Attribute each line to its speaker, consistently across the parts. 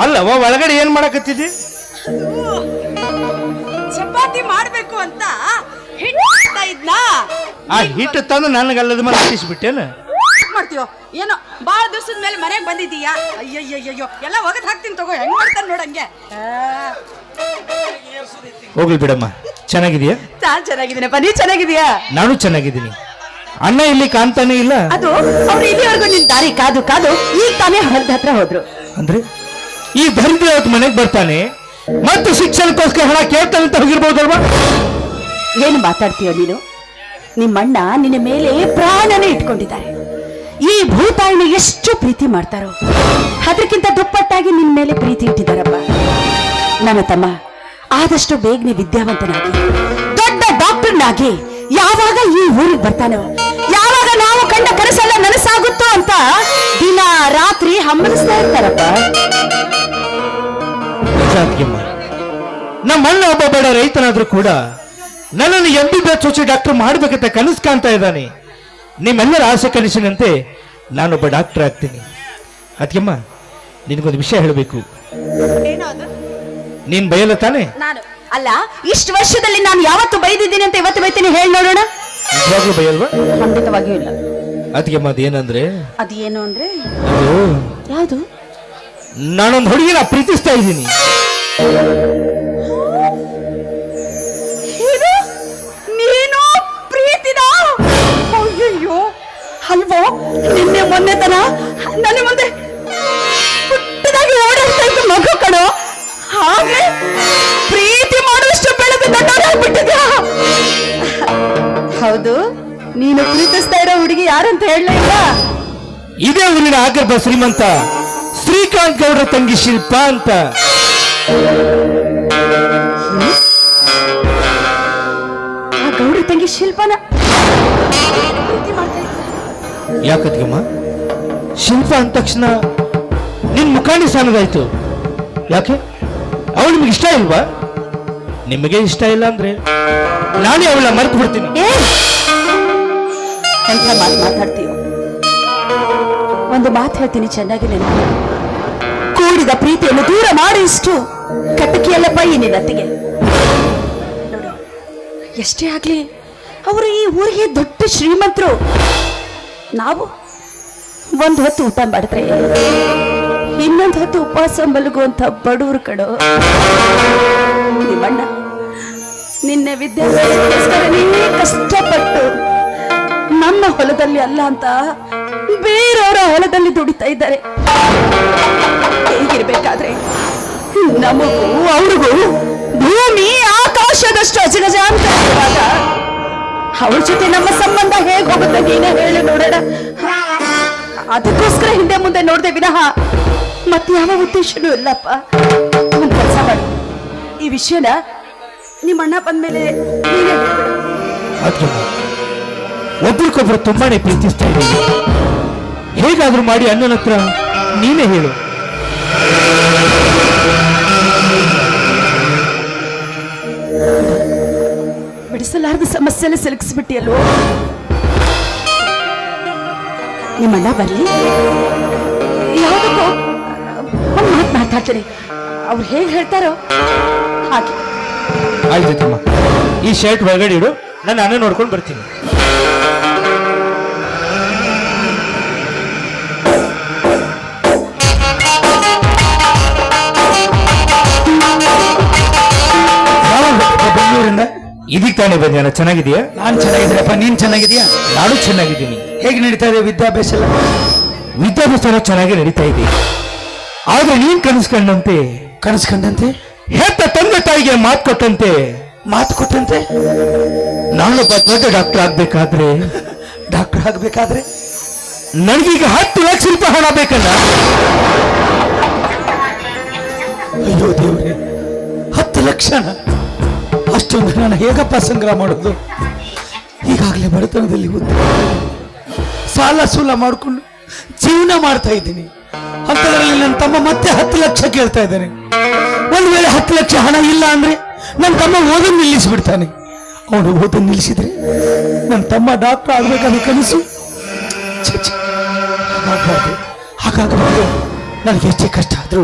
Speaker 1: ಅಲ್ಲವ ಒಳಗಡೆ ಏನ್ ಮಾಡಕತ್ತಿದ್ದಿ?
Speaker 2: ಚಪಾತಿ ಮಾಡ್ಬೇಕು ಅಂತ ಹಿಟ್ಟು ಇದ್ನಾ.
Speaker 1: ಆ ಹಿಟ್ಟು ತಂದು ನನಗಲ್ಲದ ಮೇಲೆ ಹತ್ತಿಸ್ಬಿಟ್ಟೇನ?
Speaker 2: ಮಾಡ್ತೀಯೋ ಏನೋ ಬಾಳ ದಿವಸದ ಮೇಲೆ ಮನೆಗೆ ಬಂದಿದ್ದೀಯಾ. ಅಯ್ಯಯ್ಯಯ್ಯೋ ಎಲ್ಲ ಒಗದ್ ಹಾಕ್ತೀನಿ ತಗೋ. ಹೆಂಗ್ ಮಾಡ್ತಾನೆ ನೋಡಂಗೆ.
Speaker 1: ಹೋಗ್ಲಿ ಬಿಡಮ್ಮ. ಚೆನ್ನಾಗಿದೀಯಾ?
Speaker 2: ನಾನ್ ಚೆನ್ನಾಗಿದ್ದೀನಪ್ಪ, ನೀ ಚೆನ್ನಾಗಿದೀಯಾ?
Speaker 1: ನಾನು ಚೆನ್ನಾಗಿದ್ದೀನಿ. ಅಣ್ಣ ಇಲ್ಲಿ ಕಾಣ್ತಾನೆ ಇಲ್ಲ.
Speaker 2: ಅದು ಅವ್ರು ಇಲ್ಲಿವರೆಗೂ ನಿನ್ ದಾರಿ ಕಾದು ಕಾದು ಈಗ ತಾನೇ ಹೊಲದ ಹತ್ರ ಹೋದ್ರು.
Speaker 1: ಅಂದ್ರೆ ಈ ದರಿದ್ರ ಅವತ್ತು ಮನೆಗೆ ಬರ್ತಾನೆ ಮತ್ತು ಶಿಕ್ಷಣಕ್ಕೋಸ್ಕರ ಹಣ ಕೇಳ್ತಾನೆ ಅಂತ ಹೋಗಿರ್ಬೋದಲ್ವಾ?
Speaker 2: ಏನು ಮಾತಾಡ್ತೀಯೋ ನೀನು? ನಿಮ್ಮಣ್ಣ ನಿನ್ನ ಮೇಲೆ ಪ್ರಾಣನೇ ಇಟ್ಕೊಂಡಿದ್ದಾರೆ. ಈ ಭೂತಾಯಿನ ಎಷ್ಟು ಪ್ರೀತಿ ಮಾಡ್ತಾರೋ ಅದಕ್ಕಿಂತ ದುಪ್ಪಟ್ಟಾಗಿ ನಿನ್ನ ಮೇಲೆ ಪ್ರೀತಿ ಇಟ್ಟಿದ್ದಾರಪ್ಪ. ನನ್ನ ತಮ್ಮ ಆದಷ್ಟು ಬೇಗನೆ ವಿದ್ಯಾವಂತನಾಗಿ ದೊಡ್ಡ ಡಾಕ್ಟರ್ನಾಗಿ ಯಾವಾಗ ಈ ಊರಿಗೆ ಬರ್ತಾನೋ, ಯಾವಾಗ ನಾವು ಕಂಡ ಕನಸೆಲ್ಲ ನನಸಾಗುತ್ತೋ ಅಂತ ದಿನ ರಾತ್ರಿ ಹಮ್ಮಲಿಸ್ತಾ ಇರ್ತಾರಪ್ಪ.
Speaker 1: ನಮ್ಮ ಅಣ್ಣ ಒಬ್ಬ ಬಡ ರೈತನಾದ್ರೂ ಕೂಡ ನನ್ನನ್ನು MBBS ಡಾಕ್ಟರ್ ಮಾಡ್ಬೇಕಂತ ಕನಸು ಕಾಣ್ತಾ ಇದ್ದಾನೆ. ನಿಮ್ಮೆಲ್ಲರ ಆಸೆ ಕನಸಿನಂತೆ ನಾನೊಬ್ಬ ಡಾಕ್ಟರ್ ಆಗ್ತೀನಿ. ಅದಕ್ಕೆಮ್ಮ ನಿನಗೊಂದು ವಿಷಯ ಹೇಳಬೇಕು. ನೀನ್ ಬಯಲ ತಾನೆ?
Speaker 2: ನಾನು ಅಲ್ಲ, ಇಷ್ಟು ವರ್ಷದಲ್ಲಿ ನಾನು ಯಾವತ್ತು ಬೈದಿದ್ದೀನಿ ಅಂತ ಇವತ್ತು ಬೈತೀನಿ. ಹೇಳಿ ನೋಡೋಣ.
Speaker 1: ನಿಜವಾಗ್ಲೂ ಬಯಲ್ವಾ?
Speaker 2: ಖಂಡಿತವಾಗಿಯೂ ಇಲ್ಲ.
Speaker 1: ಅದಕ್ಕೆಮ್ಮ ಅದೇನಂದ್ರೆ,
Speaker 2: ಅದೇನು ಅಂದ್ರೆ
Speaker 1: ಅದು
Speaker 2: ಯಾವುದು?
Speaker 1: ನಾನೊಂದು ಹುಡುಗಿನ ಪ್ರೀತಿಸ್ತಾ ಇದ್ದೀನಿ.
Speaker 2: ನೀನು ಪ್ರೀತಿನ? ಅಯ್ಯಯ್ಯೋ, ಅಲ್ವೋ ನಿನ್ನೆ ಮೊನ್ನೆ ತನ ನನ್ನ ಮುಂದೆ ಪುಟ್ಟದಾಗಿ ಓಡಾಡ್ತಾ ಇದ್ದ ಮಗು ಕಣೋ. ಹಾಗೆ ಪ್ರೀತಿ ಮಾಡುವಷ್ಟು ಬೆಳೆದು ದೊಡ್ಡವರಾಗ್ಬಿಟ್ಟಿದ್ಯಾ? ಹೌದು, ನೀನು ಪ್ರೀತಿಸ್ತಾ ಇರೋ ಹುಡುಗಿ ಯಾರಂತ ಹೇಳಲೇ ಇಲ್ಲ?
Speaker 1: ಇದೇ ಊರಿನ ಆಗರ್ಭ ಶ್ರೀಮಂತ ಶ್ರೀಕಾಂತ್ ಗೌಡ್ರ ತಂಗಿ ಶಿಲ್ಪ ಅಂತ.
Speaker 2: ಆ ಗೌಡ್ರ ತಂಗಿ ಶಿಲ್ಪನ
Speaker 1: ಯಾಕತ್ಗಮ್ಮ? ಶಿಲ್ಪ ಅಂದ ತಕ್ಷಣ ನಿನ್ ಮುಖಾನಿ ಸಾನದಾಯ್ತು. ಯಾಕೆ? ಅವಳು ನಿಮ್ಗೆ ಇಷ್ಟ ಇಲ್ವಾ? ನಿಮಗೆ ಇಷ್ಟ ಇಲ್ಲ ಅಂದ್ರೆ ನಾನೇ ಅವಳ ಮರೆತು ಬಿಡ್ತೀನಿ.
Speaker 2: ಎಂಥ ಮಾತು ಮಾತಾಡ್ತೀಯೋ? ಒಂದು ಮಾತು ಹೇಳ್ತೀನಿ, ಚೆನ್ನಾಗಿ ನೆನಪು. ಕೂಡಿದ ಪ್ರೀತಿಯನ್ನು ದೂರ ಮಾಡಿ ಇಷ್ಟು ಕಟಕಿಯಲ್ಲಪ್ಪ ಈ ನಿನ್ನತ್ತಿಗೆ. ನೋಡು, ಎಷ್ಟೇ ಆಗ್ಲಿ ಅವರು ಈ ಊರಿಗೆ ದೊಡ್ಡ ಶ್ರೀಮಂತರು. ನಾವು ಒಂದು ಹೊತ್ತು ಊಟ ಮಾಡಿದ್ರೆ ಇನ್ನೊಂದು ಹೊತ್ತು ಉಪವಾಸ ಮಲಗುವಂತ ಬಡವರು ಕಡೋ. ನಿಮ್ಮಣ್ಣ ನಿನ್ನೆ ವಿದ್ಯಾಭ್ಯಾಸಕ್ಕೋಸ್ಕರನೇ ಕಷ್ಟಪಟ್ಟು ನಮ್ಮ ಹೊಲದಲ್ಲಿ ಅಲ್ಲ ಅಂತ ಬೇರೆಯವರ ಹೊಲದಲ್ಲಿ ದುಡಿತಾ ಇದ್ದಾರೆ. ಹೇಗಿರ್ಬೇಕಾದ್ರೆ ನಮಗೂ ಅವ್ರಿಗೂ ಭೂಮಿ ಆಕಾಶದಷ್ಟು ಅಜಗಜ ಅಂತ ಇರುವಾಗ ಅವ್ರ ಜೊತೆ ನಮ್ಮ ಸಂಬಂಧ ಹೇಗೆ ಹೋಗುತ್ತೆ ನೀನೇ ಹೇಳಿ ನೋಡೋಣ. ಅದಕ್ಕೋಸ್ಕರ ಹಿಂದೆ ಮುಂದೆ ನೋಡ್ದೆ ವಿನಃ ಮತ್ತೆ ಯಾವ ಉದ್ದೇಶನೂ ಇಲ್ಲಪ್ಪ. ಒಂದು ಕೆಲಸ ಮಾಡಿ, ಈ ವಿಷಯನ ನಿಮ್ಮ ಅಣ್ಣ ಬಂದ್ಮೇಲೆ ನೀನೇ ಹೇಳ್ಬಿಡು.
Speaker 1: ಒಬ್ರಿಗೊಬ್ರು ತುಂಬಾನೇ ಪ್ರೀತಿಸ್ತಾ ಇದ್ದೀವಿ. ಹೇಗಾದ್ರೂ ಮಾಡಿ ಅಣ್ಣನ ಹತ್ರ ನೀನೇ ಹೇಳು.
Speaker 2: ಬಿಡಿಸಲಾರದ ಸಮಸ್ಯೆಲ್ಲ ಸಿಲುಕಿಸ್ಬಿಟ್ಟಿಯಲ್ವೋ? ನಿಮ್ಮಣ್ಣ ಬರ್ಲಿ, ಯಾವುದಕ್ಕೂ ಒಂದು ಮಾತು ಮಾತಾಡ್ತೀನಿ. ಅವ್ರು ಹೇಗೆ ಹೇಳ್ತಾರೋ ಹಾಗೆ.
Speaker 1: ಆಯ್ತಮ್ಮ, ಈ ಶರ್ಟ್ ಒಳಗಡೆ ಇಡು, ನಾನು ನಾನೇ ನೋಡ್ಕೊಂಡು ಬರ್ತೀನಿ. ಬೆಂಗಳೂರಿಂದ ಇದಕ್ಕೆ ತಾನೇ ಬಂದ. ಚೆನ್ನಾಗಿದೆಯಾ?
Speaker 3: ನಾನು ಚೆನ್ನಾಗಿದ್ದೀನಪ್ಪ. ನೀನ್ ಚೆನ್ನಾಗಿದೀಯಾ?
Speaker 1: ನಾನು ಚೆನ್ನಾಗಿದ್ದೀನಿ.
Speaker 3: ಹೇಗೆ ನಡೀತಾ ಇದೆ ವಿದ್ಯಾಭ್ಯಾಸ ಎಲ್ಲ?
Speaker 1: ವಿದ್ಯಾಭ್ಯಾಸ ಚೆನ್ನಾಗಿ ನಡೀತಾ ಇದೆ. ಆದ್ರೆ ನೀನ್ ಕನಸ್ಕೊಂಡಂತೆ
Speaker 3: ಕನಸ್ಕೊಂಡಂತೆ
Speaker 1: ಹೆತ್ತ ತಂದೆ ತಾಯಿಗೆ ಮಾತು ಕೊಟ್ಟಂತೆ ನಾನೊಬ್ಬ ದೊಡ್ಡ ಡಾಕ್ಟರ್ ಆಗ್ಬೇಕಾದ್ರೆ ನನಗೀಗ 10 ಲಕ್ಷ ರೂಪಾಯಿ ಹಣ ಬೇಕಲ್ಲ.
Speaker 3: ಅಯ್ಯೋ ದೇವ್ರೆ, 10 ಲಕ್ಷನ? ಅಷ್ಟೊಂದು ನಾನು ಹೇಗಪ್ಪ ಸಂಗ್ರಹ ಮಾಡೋದು? ಈಗಾಗಲೇ ಬಡತನದಲ್ಲಿ ಸಾಲ ಸೂಲ ಮಾಡಿಕೊಂಡು ಜೀವನ ಮಾಡ್ತಾ ಇದ್ದೀನಿ. ಅಂತದ್ರಲ್ಲಿ ನನ್ನ ತಮ್ಮ ಮತ್ತೆ 10 ಲಕ್ಷ ಕೇಳ್ತಾ ಇದ್ದಾನೆ. ಒಂದು ವೇಳೆ 10 ಲಕ್ಷ ಹಣ ಇಲ್ಲ ಅಂದ್ರೆ ನನ್ನ ತಮ್ಮ ಓದನ್ನು ನಿಲ್ಲಿಸಿಬಿಡ್ತಾನೆ. ಅವನು ಓದನ್ನು ನಿಲ್ಲಿಸಿದ್ರೆ ನನ್ನ ತಮ್ಮ ಡಾಕ್ಟರ್ ಆಗ್ಬೇಕಾದ ಕನಸು ಹಾಗಾಗಬಾರ್ದು. ನನಗೆ ಎಷ್ಟೇ ಕಷ್ಟ ಆದರೂ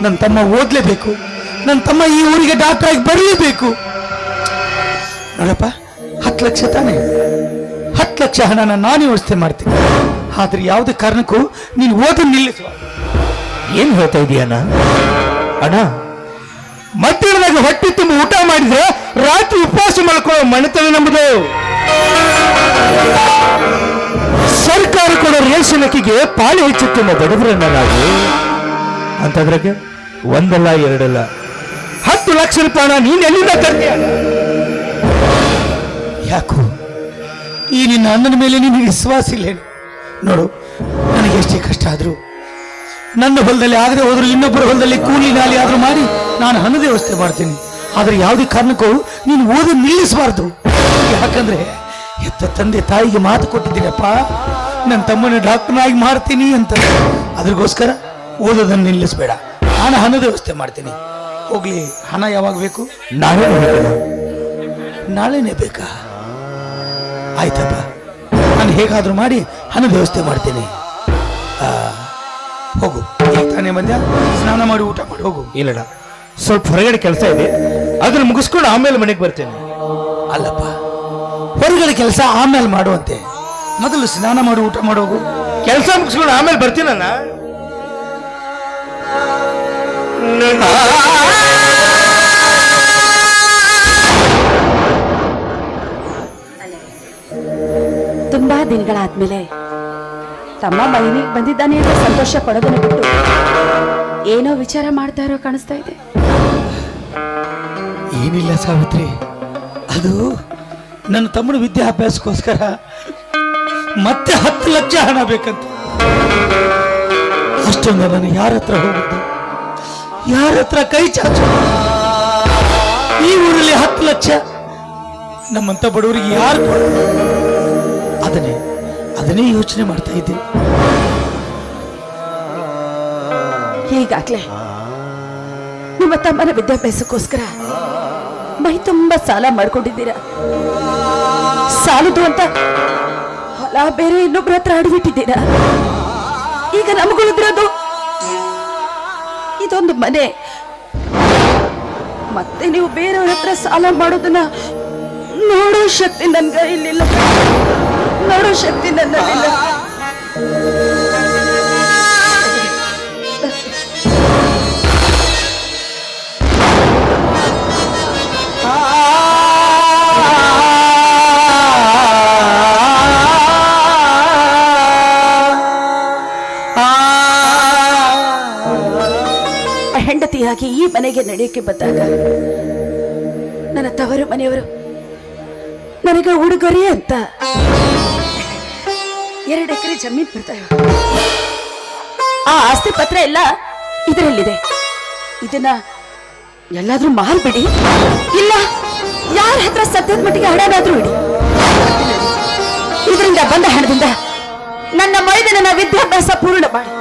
Speaker 3: ನನ್ನ ತಮ್ಮ ಓದಲೇಬೇಕು, ನನ್ನ ತಮ್ಮ ಈ ಊರಿಗೆ ಡಾಕ್ಟರ್ ಆಗಿ ಬರಲೇಬೇಕು. ನೋಡಪ್ಪ, 10 ಲಕ್ಷ ತಾನೆ, 10 ಲಕ್ಷ ಹಣನ ನಾನು ವ್ಯವಸ್ಥೆ ಮಾಡ್ತೀನಿ. ಆದ್ರೆ ಯಾವುದೇ ಕಾರಣಕ್ಕೂ ನೀನು ಓದನ್ನು ನಿಲ್ಲಿಸುವ.
Speaker 1: ಏನ್ ಹೇಳ್ತಾ ಇದೀಯಣ್ಣ? ಅಣ್ಣ, ಮಧ್ಯಾಹ್ನದಾಗ ಹೊಟ್ಟೆ ತುಂಬ ಊಟ ಮಾಡಿದ್ರೆ ರಾತ್ರಿ ಉಪವಾಸ ಮಾಡ್ಕೊಳ್ಳೋ ಮನೆತನ ನಮ್ಮದು. ಸರ್ಕಾರ ಕೊಡೋ ರೇಷನ್ ಅಕ್ಕಿಗೆ ಪಾಳಿ ಹೆಚ್ಚುತ್ತಿಮ್ಮ ಬಡವರನ್ನ ನಾವು. ಅಂತದ್ರಾಗೆ ಒಂದಲ್ಲ ಎರಡಲ್ಲ 10 ಲಕ್ಷ ರೂಪಾಯಿನ ನೀನ್ ಎಲ್ಲಿಂದ ತರ್ತೀಯ?
Speaker 3: ಯಾಕೋ ಈ ನಿನ್ನ ಅಣ್ಣನ ಮೇಲೆ ನಿನಗೆ ವಿಶ್ವಾಸ ಇಲ್ಲೇನು? ನೋಡು, ನನಗೆ ಎಷ್ಟೇ ಕಷ್ಟ ಆದರೂ ನನ್ನ ಹೊಲದಲ್ಲಿ ಆಗದೆ ಹೋದ್ರು ಇನ್ನೊಬ್ಬರ ಹೊಲದಲ್ಲಿ ಕೂಲಿ ನಾಲಿ ಆದ್ರೂ ಮಾಡಿ ನಾನು ಹಣದ ವ್ಯವಸ್ಥೆ ಮಾಡ್ತೀನಿ. ಆದ್ರೆ ಯಾವುದೇ ಕಾರಣಕ್ಕೂ ನೀನು ಓದಿ ನಿಲ್ಲಿಸಬಾರ್ದು. ಯಾಕಂದ್ರೆ ಹೆತ್ತ ತಂದೆ ತಾಯಿಗೆ ಮಾತು ಕೊಟ್ಟಿದ್ದೀನಪ್ಪ, ನನ್ನ ತಮ್ಮನ ಡಾಕ್ಟರ್ನಾಗಿ ಮಾಡ್ತೀನಿ ಅಂತ. ಅದ್ರಗೋಸ್ಕರ ಓದೋದನ್ನು ನಿಲ್ಲಿಸಬೇಡ. ನಾನು ಹಣದ ವ್ಯವಸ್ಥೆ ಮಾಡ್ತೀನಿ. ಹೋಗ್ಲಿ, ಹಣ ಯಾವಾಗ ಬೇಕು? ನಾಳೆನೇ ಬೇಕಾ? ಆಯ್ತಪ್ಪ, ನಾನು ಹೇಗಾದ್ರೂ ಮಾಡಿ ಹಣದ ವ್ಯವಸ್ಥೆ ಮಾಡ್ತೀನಿ. ಹೋಗು, ಈಗ ತಾನೇ ಬಂದ್ಯಾ, ಸ್ನಾನ ಮಾಡಿ ಊಟ ಮಾಡಿ ಹೋಗು.
Speaker 1: ಇಲ್ಲಣ್ಣ, ಸ್ವಲ್ಪ ಹೊರಗಡೆ ಕೆಲಸ ಇದೆ, ಅದನ್ನ ಮುಗಿಸ್ಕೊಂಡು ಆಮೇಲೆ ಮನೆಗೆ ಬರ್ತೇನೆ.
Speaker 3: ಅಲ್ಲಪ್ಪ, ಹೊರಗಡೆ ಕೆಲಸ ಆಮೇಲೆ ಮಾಡುವಂತೆ, ಮೊದಲು ಸ್ನಾನ ಮಾಡಿ ಊಟ ಮಾಡೋಗು.
Speaker 1: ಕೆಲಸ ಮುಗಿಸ್ಕೊಂಡು ಆಮೇಲೆ ಬರ್ತೀನಣ್ಣ.
Speaker 2: ತುಂಬಾ ದಿನಗಳಾದ್ಮೇಲೆ ತಮ್ಮ ಮೈನಿಗೆ ಬಂದಿದ್ದಾನೆ ಅಂತ ಸಂತೋಷ ಪಡೋದನ್ನ ಬಿಟ್ಟು ಏನೋ ವಿಚಾರ ಮಾಡ್ತಾ ಇರೋ ಕಾಣಿಸ್ತಾ ಇದೆ.
Speaker 3: ಏನಿಲ್ಲ ಸಾವಿತ್ರಿ, ಅದು ನನ್ನ ತಮ್ಮನ ವಿದ್ಯಾಭ್ಯಾಸಕ್ಕೋಸ್ಕರ ಮತ್ತೆ 10 ಲಕ್ಷ ಹಣ ಬೇಕಂತ. ಅಷ್ಟೊಂದು ನಾನು ಯಾರ ಹತ್ರ ಹೋಗುದು, ಯಾರ ಹತ್ರ ಕೈ ಚಾಚು? ಈ ಊರಲ್ಲಿ 10 ಲಕ್ಷ ನಮ್ಮಂತ ಬಡವರಿಗೆ ಯಾರು ಕೊಡೋದು? ಅದನ್ನೇ ಯೋಚನೆ ಮಾಡ್ತಾ ಇದ್ದೀನಿ.
Speaker 2: ಈಗಾಗ್ಲೇ ನಿಮ್ಮ ತಮ್ಮನ ವಿದ್ಯಾಭ್ಯಾಸಕ್ಕೋಸ್ಕರ ಮೈ ತುಂಬಾ ಸಾಲ ಮಾಡ್ಕೊಂಡಿದ್ದೀರಾ. ಸಾಲದು ಅಂತ ಹೊಲ ಬೇರೆ ಇನ್ನೊಬ್ರ ಹತ್ರ ಆಡ್ಬಿಟ್ಟಿದ್ದೀರಾ. ಈಗ ನಮಗುಳಿದಿರೋದು ಇದೊಂದು ಮನೆ. ಮತ್ತೆ ನೀವು ಬೇರೆಯವ್ರ ಹತ್ರ ಸಾಲ ಮಾಡೋದನ್ನ ನೋಡೋ ಶಕ್ತಿ ನನ್ಗ ಇಲ್ಲಿಲ್ಲ, ನೋಡೋ ಶಕ್ತಿ ನನ್ನಲ್ಲಿಲ್ಲ. ಹೆಂಡತಿಯಾಗಿ ಈ ಮನೆಗೆ ನಡೆಯಕ್ಕೆ ಬಂದಾಗ ನನ್ನ ತವರು ಮನೆಯವರು ನನಗೆ ಉಡುಗೊರೆ ಅಂತ 2 ಎಕರೆ ಜಮೀನು ಬರ್ತಾರೆ. ಆ ಆಸ್ತಿ ಪತ್ರ ಎಲ್ಲ ಇದರಲ್ಲಿದೆ. ಇದನ್ನ ಎಲ್ಲಾದ್ರೂ ಮಾರ್ಬಿಡಿ, ಇಲ್ಲ ಯಾರ ಹತ್ರ ಸದ್ಯದ ಮಟ್ಟಿಗೆ ಹಣನಾದ್ರೂ ಇಡಿ. ಇದರಿಂದ ಬಂದ ಹಣದಿಂದ ನನ್ನ ಮೈದನ ವಿದ್ಯಾಭ್ಯಾಸ ಪೂರ್ಣ ಮಾಡಿ.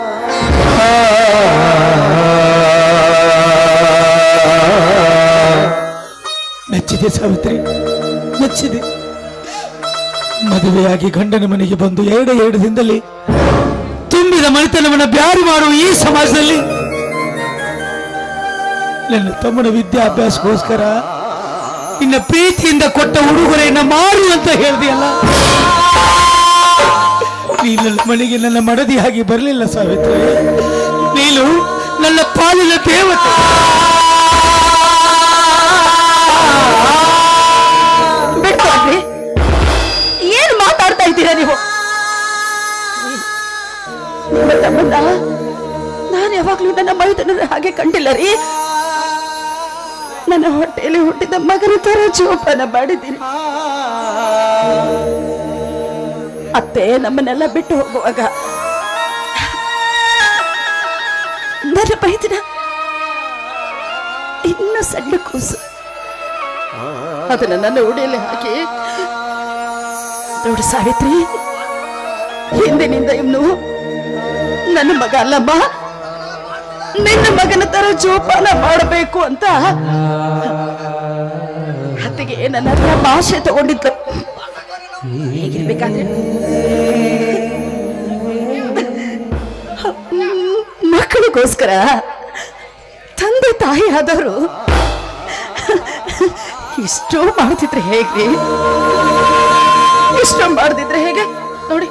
Speaker 3: ಮೆಚ್ಚಿದೆ ಸಾವಿತ್ರಿ, ಮೆಚ್ಚಿದೆ. ಮದುವೆಯಾಗಿ ಗಂಡನ ಮನೆಗೆ ಬಂದು 2 ದಿನದಲ್ಲಿ ತುಂಬಿದ ಮನೆತನವನ್ನು ಬ್ಯಾರಿ ಮಾಡುವ ಈ ಸಮಾಜದಲ್ಲಿ ನನ್ನ ತಮ್ಮನ ವಿದ್ಯಾಭ್ಯಾಸಕ್ಕೋಸ್ಕರ ನಿನ್ನ ಪ್ರೀತಿಯಿಂದ ಕೊಟ್ಟ ಉಡುಗೊರೆಯನ್ನ ಮಾಡು ಅಂತ ಹೇಳಿದೆಯಲ್ಲ. ನೀ ನನ್ನ ಮನೆಗೆ ನನ್ನ ಮಡದಿಯಾಗಿ ಬರಲಿಲ್ಲ ಸಾವಿತ್ರಿ, ನೀನು ನನ್ನ ಪಾಲಿನ ದೇವತೆ.
Speaker 2: ಏನು ಮಾತಾಡ್ತಾ ಇದ್ದೀರಾ ನೀವು? ನಿಮ್ಮ ತಮ್ಮನ್ನ ನಾನು ಯಾವಾಗ್ಲೂ ನನ್ನ ಮೈದನ ಹಾಗೆ ಕಂಡಿಲ್ಲ ರೀ. ನನ್ನ ಹೊಟ್ಟೆಯಲ್ಲಿ ಹುಟ್ಟಿದ ಮಗನ ತರ ಜೋಪಾನ ಮಾಡಿದ್ದೀನಿ. ಅತ್ತೆ ನಮ್ಮನ್ನೆಲ್ಲ ಬಿಟ್ಟು ಹೋಗುವಾಗ ನನ್ನ ಮೈದನ ಇನ್ನು ಸಣ್ಣ ಕೂಸು, ಅದನ್ನ ನನ್ನ ಉಡಿಯಲ್ಲಿ ಹಾಕಿ, ನೋಡು ಸಾವಿತ್ರಿ, ಹಿಂದಿನಿಂದ ಇವನು ನನ್ನ ಮಗ ಅಲ್ಲಮ್ಮ, ನಿನ್ನ ಮಗನ ತರ ಜೋಪಾನ ಮಾಡಬೇಕು ಅಂತ ಅತ್ತಿಗೆ ನನ್ನ ಹತ್ರ ಭಾಷೆ ತಗೊಂಡಿದ್ಲು. ಹೇಗಿರ್ಬೇಕಾದ್ರೆ ಅದಕ್ಕೋಸ್ಕರ ತಂದೆ ತಾಯಿ ಆದವರು ಇಷ್ಟು ಮಾಡ್ತಿದ್ರೆ ಹೇಗ್ರಿ? ಇಷ್ಟು ಮಾಡ್ದಿದ್ರೆ ಹೇಗೆ? ನೋಡಿ,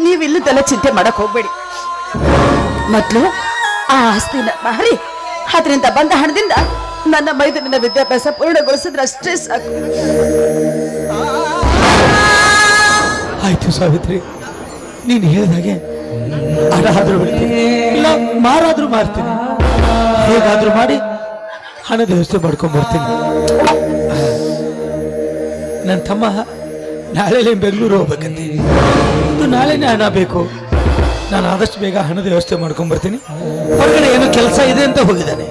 Speaker 2: ನೀವಿಲ್ಲದೆಲ್ಲ ಚಿಂತೆ ಮಾಡಕ್ ಹೋಗ್ಬೇಡಿ. ಮೊದ್ಲು ಆ ಆಸ್ತಿನ ಮಾರಿ ಅದರಿಂದ ಬಂದ ಹಣದಿಂದ ನನ್ನ ಮೈದನಿನ ವಿದ್ಯಾಭ್ಯಾಸ ಪೂರ್ಣಗೊಳಿಸಿದ್ರೆ ಅಷ್ಟೇ ಸಾಕು.
Speaker 3: ಆಯ್ತು ಸಾವಿತ್ರಿ, ನೀನು ಹೇಳಿದಾಗೆ ಹಣ ಆದ್ರೂ ಬಿಡ್ತೀನಿ, ಇಲ್ಲ ಮಾರಾದ್ರೂ ಮಾರ್ತೀನಿ, ಹೇಗಾದ್ರೂ ಮಾಡಿ ಹಣದ ವ್ಯವಸ್ಥೆ ಮಾಡ್ಕೊಂಡ್ ಬರ್ತೀನಿ. ನನ್ನ ತಮ್ಮ ನಾಳೆನೇ ಬೆಂಗಳೂರು ಹೋಗ್ಬೇಕಂತೆ, ಇದು ನಾಳೆನೇ ಹಣ ಬೇಕು. ನಾನು ಆದಷ್ಟು ಬೇಗ ಹಣದ ವ್ಯವಸ್ಥೆ ಮಾಡ್ಕೊಂಡ್ ಬರ್ತೀನಿ. ಹೊರಗಡೆ ಏನೋ ಕೆಲಸ ಇದೆ ಅಂತ ಹೋಗಿದ್ದಾನೆ,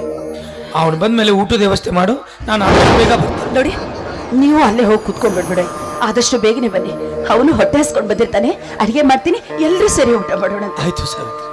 Speaker 3: ಅವನು ಬಂದ್ಮೇಲೆ ಊಟದ ವ್ಯವಸ್ಥೆ ಮಾಡು, ನಾನು ಆದಷ್ಟು ಬೇಗ ಬರ್ತೀನಿ.
Speaker 2: ನೋಡಿ, ನೀವು ಅಲ್ಲೇ ಹೋಗಿ ಕುತ್ಕೊಂಡ್ಬಿಡ್ಬೇಡಿ, ಆದಷ್ಟು ಬೇಗನೆ ಬನ್ನಿ. ಅವನು ಹೊಟ್ಟೆ ಹಸ್ಕೊಂಡು ಬಂದಿರ್ತಾನೆ, ಅಡಿಗೆ ಮಾಡ್ತೀನಿ, ಎಲ್ಲರೂ ಸೇರಿ ಊಟ ಮಾಡೋಣ.
Speaker 3: ಆಯ್ತು ಸಾವಿತ್ರಿ.